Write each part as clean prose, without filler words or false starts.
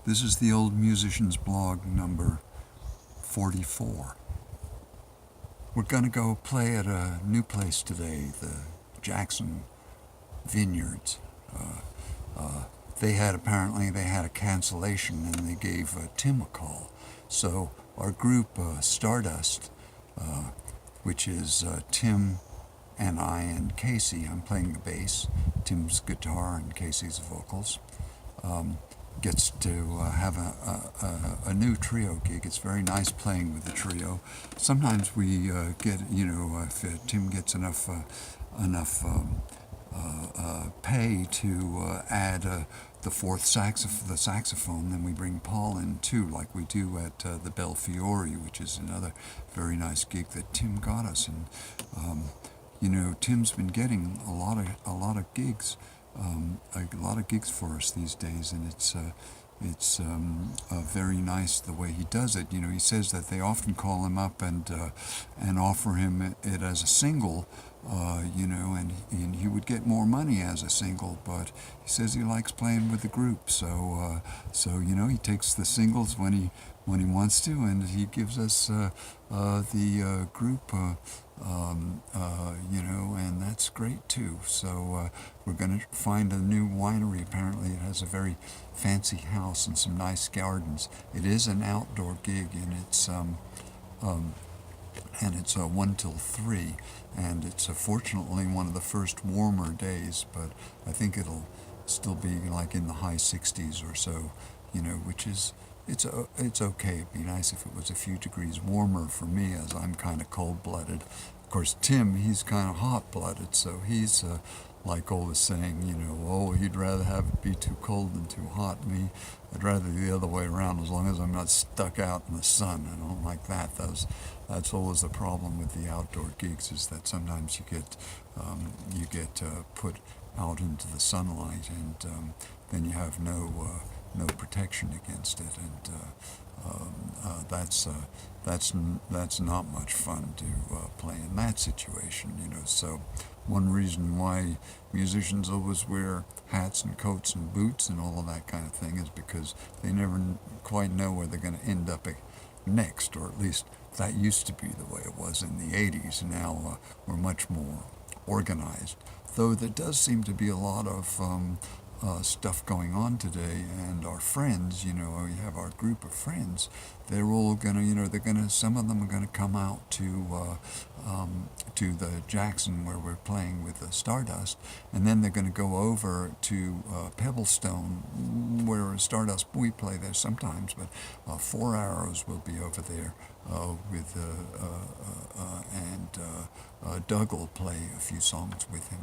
This is the Old Musician's Blog number 44. We're going to go play at a new place today, the Jackson Vineyards. They had a cancellation and they gave Tim a call. So our group Stardust, which is Tim and I and Casey, I'm playing the bass, Tim's guitar and Casey's vocals, gets to have a new trio gig. It's very nice playing with the trio. Sometimes we get, if Tim gets enough pay to add the fourth saxophone, then we bring Paul in too, like we do at the Belfiore, which is another very nice gig that Tim got us. And Tim's been getting a lot of gigs. A lot of gigs for us these days, and it's very nice the way he does it. He says that they often call him up and offer him it as a single, and he would get more money as a single, but he says he likes playing with the group. So he takes the singles when he wants to, and he gives us the group. And that's great too. So we're going to find a new winery. Apparently it has a very fancy house and some nice gardens. It is an outdoor gig, and it's 1 till 3, and it's fortunately one of the first warmer days, but I think it'll still be like in the high 60s or so, which is it's okay. It'd be nice if it was a few degrees warmer for me, as I'm kind of cold-blooded. Of course, Tim, he's kind of hot-blooded, so he's like always saying, he'd rather have it be too cold than too hot. Me, I'd rather the other way around, as long as I'm not stuck out in the sun. I don't like that. That's always the problem with the outdoor gigs, is that sometimes you get put out into the sunlight, and then you have no protection against it, and that's not much fun to play in that situation. So one reason why musicians always wear hats and coats and boots and all of that kind of thing is because they never quite know where they're going to end up next, or at least that used to be the way it was in the 80s. Now we're much more organized, though there does seem to be a lot of stuff going on today, and our friends, we have our group of friends, they're all gonna, some of them are gonna come out to the Jackson where we're playing with the Stardust, and then they're gonna go over to Pebblestone, where Stardust, we play there sometimes, but Four Arrows will be over there with Doug will play a few songs with him,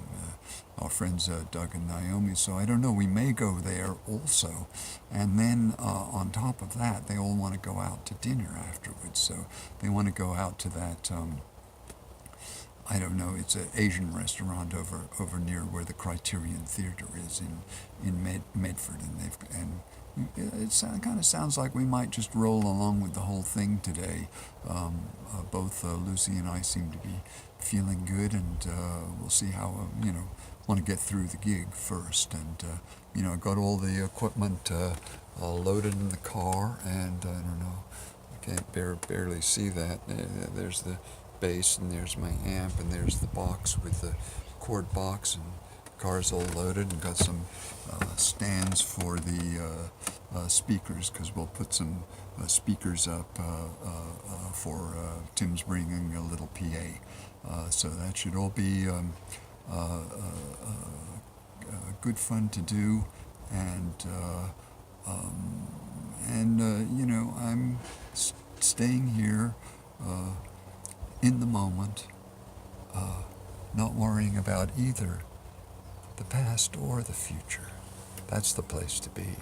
our friends Doug and Naomi. So I don't know, we may go there also. And then on top of that, they all want to go out to dinner afterwards. So they want to go out to that, I don't know, it's an Asian restaurant over near where the Criterion Theater is in Medford, and it kind of sounds like we might just roll along with the whole thing today. Both Lucy and I seem to be feeling good, and we'll see how, want to get through the gig first. And, I got all the equipment loaded in the car, and I don't know, I can't barely see that. There's the bass, and there's my amp, and there's the box with the cord box, and the car's all loaded, and got some stands for the speakers, because we'll put some speakers up for Tim's bringing a little PA. So that should all be good fun to do, and I'm staying here in the moment, not worrying about either the past or the future. That's the place to be.